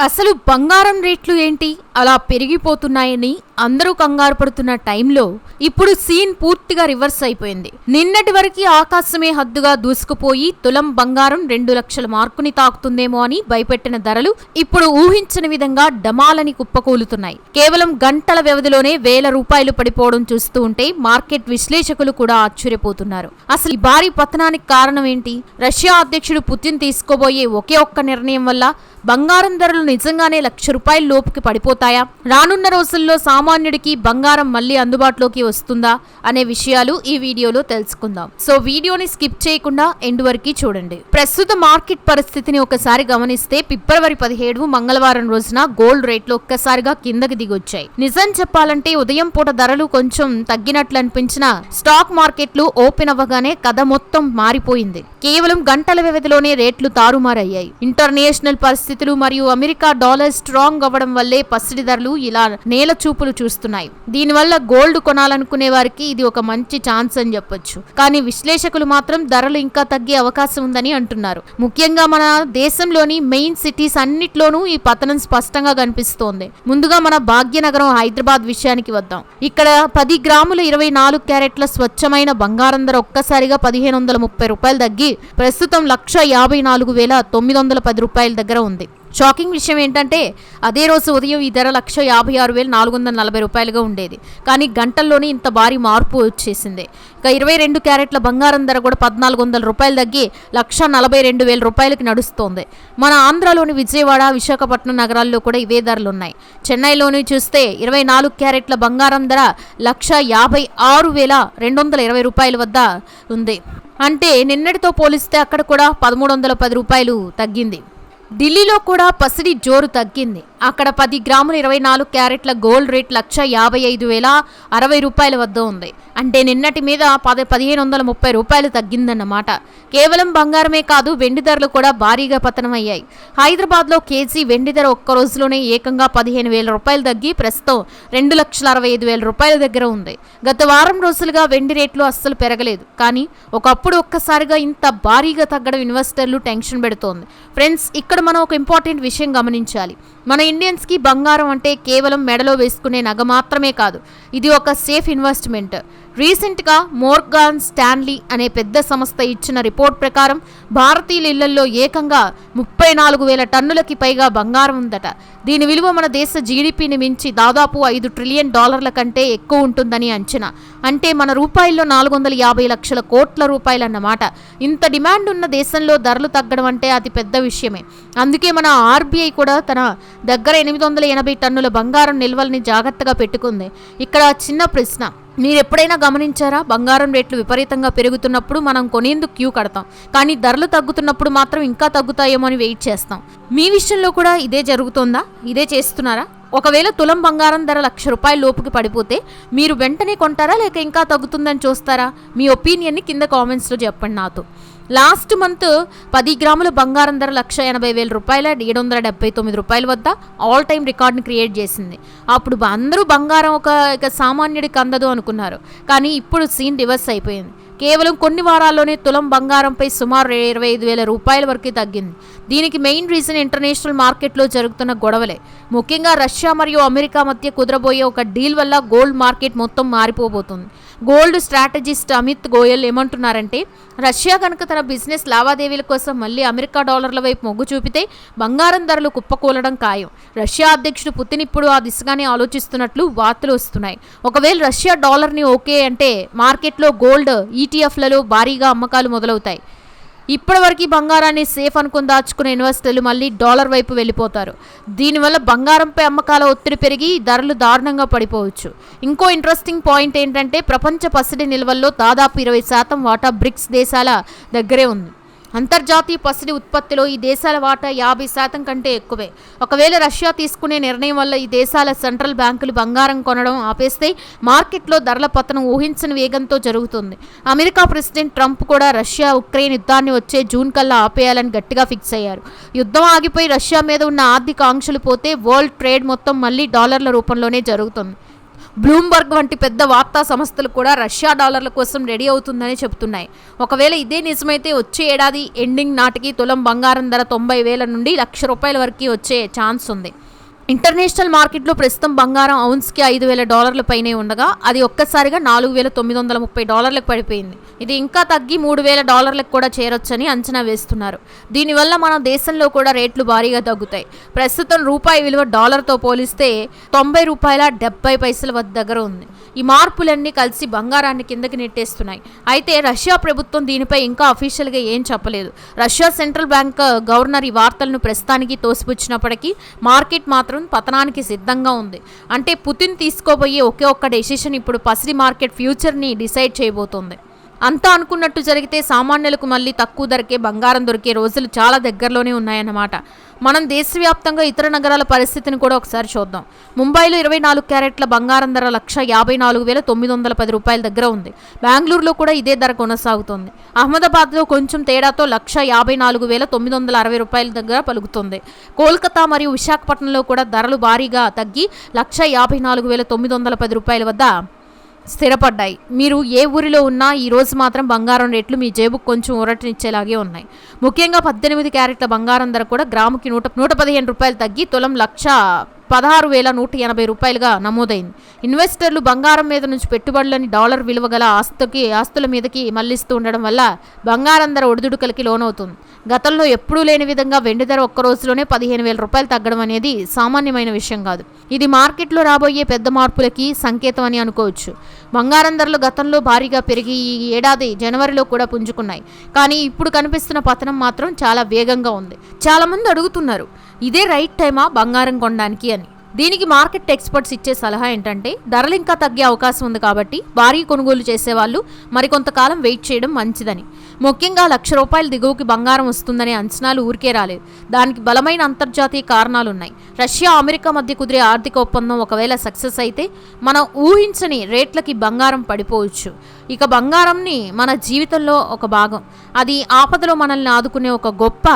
అసలు బంగారం రేట్లు ఏంటి అలా పెరిగిపోతున్నాయని అందరూ కంగారు పడుతున్న టైంలో ఇప్పుడు సీన్ పూర్తిగా రివర్స్ అయిపోయింది. నిన్నటి వరకు ఆకాశమే హద్దుగా దూసుకుపోయి తులం బంగారం 2 లక్షల మార్కుని తాకుతుందేమో అని భయపెట్టిన ధరలు ఇప్పుడు ఊహించని విధంగా డమాలని కుప్పకూలుతున్నాయి. కేవలం గంటల వ్యవధిలోనే వేల రూపాయలు పడిపోవడం చూస్తూ ఉంటే మార్కెట్ విశ్లేషకులు కూడా ఆశ్చర్యపోతున్నారు. అసలు ఈ భారీ పతనానికి కారణం ఏంటి? రష్యా అధ్యక్షుడు పుతిన్ తీసుకోబోయే ఒకే ఒక్క నిర్ణయం వల్ల బంగారం ధరలు నిజంగానే 1,00,000 రూపాయల లోపుకి పడిపోతాయా? రానున్న రోజుల్లో సామాన్యుడికి బంగారం మళ్ళీ అందుబాటులోకి వస్తుందా అనే విషయాలు ఈ వీడియోలో తెలుసుకుందాం. సో వీడియోని స్కిప్ చేయకుండా ఎండ్ వరకు చూడండి. ప్రస్తుత మార్కెట్ పరిస్థితిని ఒకసారి గమనిస్తే ఫిబ్రవరి 17 మంగళవారం రోజున గోల్డ్ రేట్లు ఒక్కసారిగా కిందకి దిగొచ్చాయి. నిజం చెప్పాలంటే ఉదయం పూట ధరలు కొంచెం తగ్గినట్లు అనిపించిన స్టాక్ మార్కెట్లు ఓపెన్ అవ్వగానే కథ మొత్తం మారిపోయింది. కేవలం గంటల వ్యవధిలోనే రేట్లు తారుమారయ్యాయి. ఇంటర్నేషనల్ పరిస్థితులు మరియు అమెరికా డాలర్ స్ట్రాంగ్ అవ్వడం వల్లే పసిడి ధరలు ఇలా నేల చూపులు చూస్తున్నాయి. దీనివల్ల గోల్డ్ కొనాలనుకునే వారికి ఇది ఒక మంచి ఛాన్స్ అని చెప్పొచ్చు. కానీ విశ్లేషకులు మాత్రం ధరలు ఇంకా తగ్గే అవకాశం ఉందని అంటున్నారు. ముఖ్యంగా మన దేశంలోని మెయిన్ సిటీస్ అన్నిట్లోనూ ఈ పతనం స్పష్టంగా కనిపిస్తోంది. ముందుగా మన భాగ్యనగరం హైదరాబాద్ విషయానికి వద్దాం. ఇక్కడ 10 గ్రాముల 24 క్యారెట్ల స్వచ్ఛమైన బంగారం ధర ఒక్కసారిగా 1,530 రూపాయలు తగ్గి ప్రస్తుతం 1,54,910 రూపాయల దగ్గర ఉంది. షాకింగ్ విషయం ఏంటంటే అదే రోజు ఉదయం ఈ ధర 1,56,440 రూపాయలుగా ఉండేది. కానీ గంటల్లోనే ఇంత భారీ మార్పు వచ్చేసింది. ఇక 22 క్యారెట్ల బంగారం ధర కూడా 1,400 రూపాయలు తగ్గి 1,42,000 రూపాయలకి నడుస్తోంది. మన ఆంధ్రాలోని విజయవాడ, విశాఖపట్నం నగరాల్లో కూడా ఇవే ధరలు ఉన్నాయి. చెన్నైలోని చూస్తే 24 క్యారెట్ల బంగారం ధర 1,56,220 రూపాయల వద్ద ఉంది. అంటే నిన్నటితో పోలిస్తే అక్కడ కూడా 1,310 రూపాయలు తగ్గింది. ఢిల్లీలో కూడా పసిడి జోరు తగ్గింది. అక్కడ 10 గ్రాముల 24 క్యారెట్ల గోల్డ్ రేట్ 1,55,060 రూపాయల వద్ద ఉంది. అంటే నిన్నటి మీద 1,530 రూపాయలు తగ్గిందన్నమాట. కేవలం బంగారమే కాదు, వెండి ధరలు కూడా భారీగా పతనమయ్యాయి. హైదరాబాద్లో కేజీ వెండి ధర ఒక్క రోజులోనే ఏకంగా 15,000 రూపాయలు తగ్గి ప్రస్తుతం 2,65,000 రూపాయల దగ్గర ఉంది. గత వారం రోజులుగా వెండి రేట్లు అస్సలు పెరగలేదు. కానీ ఒకప్పుడు ఒక్కసారిగా ఇంత భారీగా తగ్గడం ఇన్వెస్టర్లు టెన్షన్ పెడుతోంది. ఫ్రెండ్స్, ఇక్కడ మనం ఒక ఇంపార్టెంట్ విషయం గమనించాలి. మన ఇండియన్స్కి బంగారం అంటే కేవలం మెడలో వేసుకునే నగ మాత్రమే కాదు, ఇది ఒక సేఫ్ ఇన్వెస్ట్మెంట్. రీసెంట్గా మోర్గాన్ స్టాన్లీ అనే పెద్ద సంస్థ ఇచ్చిన రిపోర్ట్ ప్రకారం భారతీయుల ఇళ్లలో ఏకంగా 34,000 టన్నులకి పైగా బంగారం ఉందట. దీని విలువ మన దేశ జీడిపిని మించి దాదాపు $5 ట్రిలియన్ కంటే ఎక్కువ ఉంటుందని అంచనా. అంటే మన రూపాయల్లో 450 లక్షల కోట్ల రూపాయలన్నమాట. ఇంత డిమాండ్ ఉన్న దేశంలో ధరలు తగ్గడం అంటే అతి పెద్ద విషయమే. అందుకే మన ఆర్బీఐ కూడా తన దగ్గర 880 టన్నుల బంగారం నిల్వల్ని జాగ్రత్తగా పెట్టుకుంది. ఇక్కడ చిన్న ప్రశ్న, మీరు ఎప్పుడైనా గమనించారా? బంగారం రేట్లు విపరీతంగా పెరుగుతున్నప్పుడు మనం కొనేందుకు క్యూ కడతాం, కానీ ధరలు తగ్గుతున్నప్పుడు మాత్రం ఇంకా తగ్గుతాయేమో అని వెయిట్ చేస్తాం. మీ విషయంలో కూడా ఇదే జరుగుతోందా? ఇదే చేస్తున్నారా? ఒకవేళ తులం బంగారం ధర 1,00,000 రూపాయల లోపుకి పడిపోతే మీరు వెంటనే కొంటారా, లేక ఇంకా తగ్గుతుందని చూస్తారా? మీ ఒపీనియన్ని కింద కామెంట్స్లో చెప్పండి నాతో. లాస్ట్ మంత్ 10 గ్రాముల బంగారం ధర 1,80,000 రూపాయల 779 రూపాయల వద్ద ఆల్ టైమ్ రికార్డ్ని క్రియేట్ చేసింది. అప్పుడు అందరూ బంగారం ఇక సామాన్యుడికి అందదు అనుకున్నారు. కానీ ఇప్పుడు సీన్ రివర్స్ అయిపోయింది. కేవలం కొన్ని వారాల్లోనే తులం బంగారంపై సుమారు 25,000 రూపాయల వరకు తగ్గింది. దీనికి మెయిన్ రీజన్ ఇంటర్నేషనల్ మార్కెట్లో జరుగుతున్న గొడవలే. ముఖ్యంగా రష్యా మరియు అమెరికా మధ్య కుదరబోయే ఒక డీల్ వల్ల గోల్డ్ మార్కెట్ మొత్తం మారిపోబోతుంది. గోల్డ్ స్ట్రాటజిస్ట్ అమిత్ గోయల్ ఏమంటున్నారంటే, రష్యా కనుక తన బిజినెస్ లావాదేవీల కోసం మళ్ళీ అమెరికా డాలర్ల వైపు మొగ్గు చూపితే బంగారం ధరలు కుప్పకూలడం ఖాయం. రష్యా అధ్యక్షుడు పుతిన్ ఇప్పుడు ఆ దిశగానే ఆలోచిస్తున్నట్లు వార్తలు వస్తున్నాయి. ఒకవేళ రష్యా డాలర్ని ఓకే అంటే మార్కెట్లో గోల్డ్ ఈటీఎఫ్లలో భారీగా అమ్మకాలు మొదలవుతాయి. ఇప్పటివరకు బంగారాన్ని సేఫ్ అనుకుని దాచుకునే ఇన్వెస్టర్లు మళ్ళీ డాలర్ వైపు వెళ్ళిపోతారు. దీనివల్ల బంగారంపై అమ్మకాల ఒత్తిడి పెరిగి ధరలు దారుణంగా పడిపోవచ్చు. ఇంకో ఇంట్రెస్టింగ్ పాయింట్ ఏంటంటే, ప్రపంచ పసిడి నిల్వల్లో దాదాపు 20% వాటా బ్రిక్స్ దేశాల దగ్గరే ఉంది. అంతర్జాతీయ పసిడి ఉత్పత్తిలో ఈ దేశాల వాటా 50% కంటే ఎక్కువే. ఒకవేళ రష్యా తీసుకునే నిర్ణయం వల్ల ఈ దేశాల సెంట్రల్ బ్యాంకులు బంగారం కొనడం ఆపేస్తే మార్కెట్లో ధరల పతనం ఊహించని వేగంతో జరుగుతుంది. అమెరికా ప్రెసిడెంట్ ట్రంప్ కూడా రష్యా ఉక్రెయిన్ యుద్ధాన్ని వచ్చే జూన్ కల్లా ఆపేయాలని గట్టిగా ఫిక్స్ అయ్యారు. యుద్ధం ఆగిపోయి రష్యా మీద ఉన్న ఆర్థిక ఆంక్షలు పోతే వరల్డ్ ట్రేడ్ మొత్తం మళ్ళీ డాలర్ల రూపంలోనే జరుగుతుంది. బ్లూంబర్గ్ వంటి పెద్ద వార్తా సంస్థలు కూడా రష్యా డాలర్ల కోసం రెడీ అవుతుందని చెబుతున్నాయి. ఒకవేళ ఇదే నిజమైతే వచ్చే ఏడాది ఎండింగ్ నాటికి తులం బంగారం ధర 90,000 నుండి ₹1,00,000 వరకు వచ్చే ఛాన్స్ ఉంది. ఇంటర్నేషనల్ మార్కెట్లో ప్రస్తుతం బంగారం ఔన్స్కి $5,000 పైనే ఉండగా అది ఒక్కసారిగా $4,930 పడిపోయింది. ఇది ఇంకా తగ్గి $3,000 కూడా చేరొచ్చని అంచనా వేస్తున్నారు. దీనివల్ల మన దేశంలో కూడా రేట్లు భారీగా తగ్గుతాయి. ప్రస్తుతం రూపాయి విలువ డాలర్తో పోలిస్తే ₹90.70 దగ్గర ఉంది. ఈ మార్పులన్నీ కలిసి బంగారాన్ని కిందకి నెట్టేస్తున్నాయి. అయితే రష్యా ప్రభుత్వం దీనిపై ఇంకా అఫీషియల్గా ఏం చెప్పలేదు. రష్యా సెంట్రల్ బ్యాంక్ గవర్నర్ ఈ వార్తలను ప్రస్తుతానికి తోసిపుచ్చినప్పటికీ మార్కెట్ మాత్రం పతనానికి సిద్ధంగా ఉంది. అంటే పుతిన్ తీసుకోబోయే ఒకే ఒక్క డెసిషన్ ఇప్పుడు పసిడి మార్కెట్ ఫ్యూచర్ని డిసైడ్ చేయబోతోంది. అంతా అనుకున్నట్టు జరిగితే సామాన్యులకు మళ్ళీ తక్కువ ధరకే బంగారం దొరికే రోజులు చాలా దగ్గరలోనే ఉన్నాయన్నమాట. మనం దేశవ్యాప్తంగా ఇతర నగరాల పరిస్థితిని కూడా ఒకసారి చూద్దాం. ముంబైలో 24 క్యారెట్ల బంగారం ధర ₹154,910 దగ్గర ఉంది. బెంగళూరులో కూడా ఇదే ధర కొనసాగుతోంది. అహ్మదాబాద్లో కొంచెం తేడాతో ₹154,960 దగ్గర పలుకుతుంది. కోల్కతా మరియు విశాఖపట్నంలో కూడా ధరలు భారీగా తగ్గి ₹154,910 వద్ద స్థిరపడ్డాయి. మీరు ఏ ఊరిలో ఉన్నా ఈ రోజు మాత్రం బంగారం రేట్లు మీ జేబుకు కొంచెం ఊరటనిచ్చేలాగే ఉన్నాయి. ముఖ్యంగా 18 క్యారెట్ల బంగారం ధర కూడా గ్రాముకి ₹115 తగ్గి తులం ₹16,180గా నమోదైంది. ఇన్వెస్టర్లు బంగారం మీద నుంచి పెట్టుబడులని డాలర్ విలువ గల ఆస్తుల మీదకి మళ్లిస్తూ ఉండడం వల్ల బంగారం ధర ఒడిదుడుకలకి లోనవుతుంది. గతంలో ఎప్పుడూ లేని విధంగా వెండి ధర ఒక్క రోజులోనే ₹15,000 తగ్గడం అనేది సామాన్యమైన విషయం కాదు. ఇది మార్కెట్లో రాబోయే పెద్ద మార్పులకి సంకేతం అని అనుకోవచ్చు. బంగారం ధరలు గతంలో భారీగా పెరిగి ఈ ఏడాది జనవరిలో కూడా పుంజుకున్నాయి. కానీ ఇప్పుడు కనిపిస్తున్న పతనం మాత్రం చాలా వేగంగా ఉంది. చాలా మంది అడుగుతున్నారు, ఇదే రైట్ టైమా బంగారం కొనడానికి అని. దీనికి మార్కెట్ ఎక్స్పర్ట్స్ ఇచ్చే సలహా ఏంటంటే ధరలు ఇంకా తగ్గే అవకాశం ఉంది కాబట్టి భారీ కొనుగోలు చేసేవాళ్ళు మరికొంతకాలం వెయిట్ చేయడం మంచిదని. ముఖ్యంగా ₹1,00,000 దిగువకి బంగారం వస్తుందనే అంచనాలు ఊరికే రాలేదు. దానికి బలమైన అంతర్జాతీయ కారణాలున్నాయి. రష్యా అమెరికా మధ్య కుదిరే ఆర్థిక ఒప్పందం ఒకవేళ సక్సెస్ అయితే మనం ఊహించని రేట్లకి బంగారం పడిపోవచ్చు. ఇక బంగారంని మన జీవితంలో ఒక భాగం. అది ఆపదలో మనల్ని ఆదుకునే ఒక గొప్ప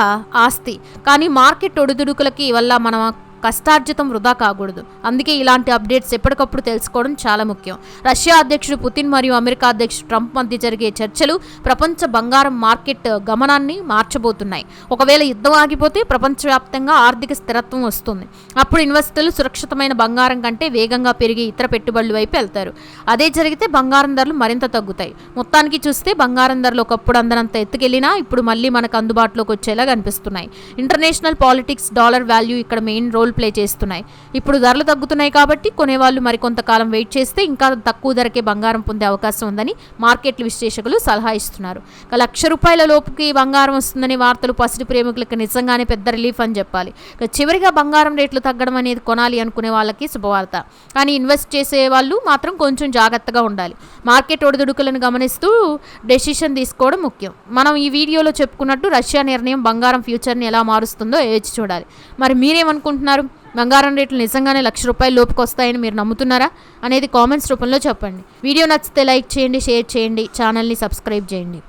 ఆస్తి. కానీ మార్కెట్ ఒడిదుడుకులకి వల్ల మనం కష్టార్జితం వృధా కాకూడదు. అందుకే ఇలాంటి అప్డేట్స్ ఎప్పటికప్పుడు తెలుసుకోవడం చాలా ముఖ్యం. రష్యా అధ్యక్షుడు పుతిన్ మరియు అమెరికా అధ్యక్షుడు ట్రంప్ మధ్య జరిగే చర్చలు ప్రపంచ బంగారం మార్కెట్ గమనాన్ని మార్చబోతున్నాయి. ఒకవేళ యుద్ధం ఆగిపోతే ప్రపంచవ్యాప్తంగా ఆర్థిక స్థిరత్వం వస్తుంది. అప్పుడు ఇన్వెస్టర్లు సురక్షితమైన బంగారం కంటే వేగంగా పెరిగి ఇతర పెట్టుబడుల వైపు వెళ్తారు. అదే జరిగితే బంగారం ధరలు మరింత తగ్గుతాయి. మొత్తానికి చూస్తే బంగారం ధరలు ఒకప్పుడు అందనంత ఎత్తుకెళ్లినా ఇప్పుడు మళ్ళీ మనకు అందుబాటులోకి వచ్చేలా కనిపిస్తున్నాయి. ఇంటర్నేషనల్ పాలిటిక్స్, డాలర్ వాల్యూ ఇక్కడ మెయిన్ రోల్ ప్లే చేస్తున్నాయి. ఇప్పుడు ధరలు తగ్గుతున్నాయి కాబట్టి కొనేవాళ్ళు మరికొంతకాలం వెయిట్ చేస్తే ఇంకా తక్కువ ధరకే బంగారం పొందే అవకాశం ఉందని మార్కెట్ విశ్లేషకులు సలహా ఇస్తున్నారు. ₹1,00,000 లోపుకి బంగారం వస్తుందని వార్తలు పసిడి ప్రేమికులకు నిజంగానే పెద్ద రిలీఫ్ అని చెప్పాలి. చివరిగా బంగారం రేట్లు తగ్గడం అనేది కొనాలి అనుకునే వాళ్ళకి శుభవార్త. కానీ ఇన్వెస్ట్ చేసే వాళ్ళు మాత్రం కొంచెం జాగ్రత్తగా ఉండాలి. మార్కెట్ ఒడిదుడుకులను గమనిస్తూ డెసిషన్ తీసుకోవడం ముఖ్యం. మనం ఈ వీడియోలో చెప్పుకున్నట్టు రష్యా నిర్ణయం బంగారం ఫ్యూచర్ని ఎలా మారుస్తుందో వేచి చూడాలి. మరి మీరేమనుకుంటున్నారు? బంగారం రేట్లు నిజంగానే ₹1,00,000 లోపుకి వస్తాయని మీరు నమ్ముతున్నారా అనేది కామెంట్స్ రూపంలో చెప్పండి. వీడియో నచ్చితే లైక్ చేయండి, షేర్ చేయండి, ఛానల్ని సబ్స్క్రైబ్ చేయండి.